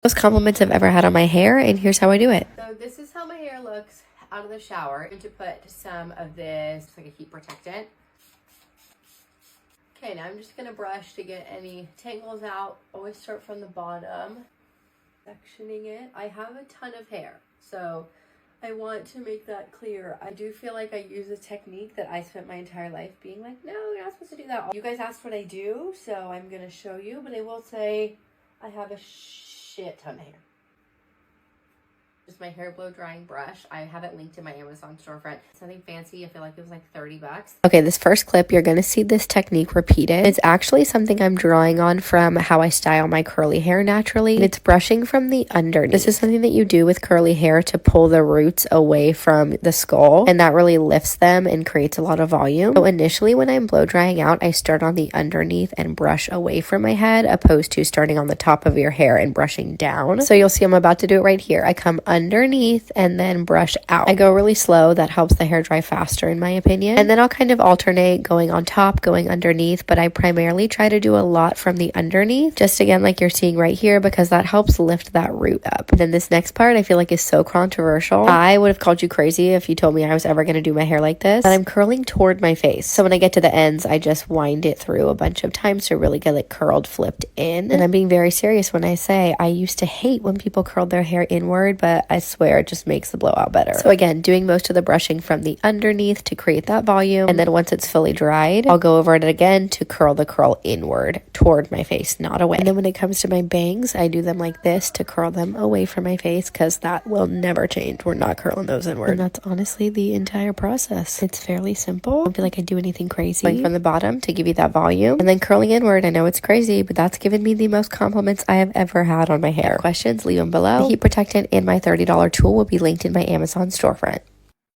Most compliments I've ever had on my hair, and here's how I do it. So this is how my hair looks out of the shower. I'm going to put some of this, like a heat protectant. Okay, now I'm just going to brush to get any tangles out. Always start from the bottom, sectioning it. I have a ton of hair, so I want to make that clear. I do feel like I use a technique that I spent my entire life being like, no, you're not supposed to do that. You guys asked what I do, so I'm going to show you, but I will say I have a shit ton of hair. Just my hair blow drying brush. I have it linked in my Amazon storefront. It's nothing fancy. I feel like it was like 30 bucks. Okay, this first clip, you're going to see this technique repeated. It's actually something I'm drawing on from how I style my curly hair naturally. It's brushing from the underneath. This is something that you do with curly hair to pull the roots away from the skull, and that really lifts them and creates a lot of volume. So initially when I'm blow drying out, I start on the underneath and brush away from my head, opposed to starting on the top of your hair and brushing down. So you'll see I'm about to do it right here. I come underneath and then brush out. I go really slow. That helps the hair dry faster in my opinion. And then I'll kind of alternate going on top, going underneath, but I primarily try to do a lot from the underneath, just again like you're seeing right here, because that helps lift that root up. And then this next part I feel like is so controversial. I would have called you crazy if you told me I was ever going to do my hair like this. But I'm curling toward my face. So when I get to the ends, I just wind it through a bunch of times to really get it curled, flipped in. And I'm being very serious when I say I used to hate when people curled their hair inward, but I swear it just makes the blowout better. So again, doing most of the brushing from the underneath to create that volume, and then once it's fully dried, I'll go over it again to curl the curl inward toward my face, not away. And then when it comes to my bangs, I do them like this to curl them away from my face, because that will never change. We're not curling those inward. And that's honestly the entire process. It's fairly simple. I don't feel like I do anything crazy. Going from the bottom to give you that volume, and then curling inward. I know it's crazy, but that's given me the most compliments I have ever had on my hair. Questions, leave them below. The heat protectant and my $30 tool will be linked in my Amazon storefront.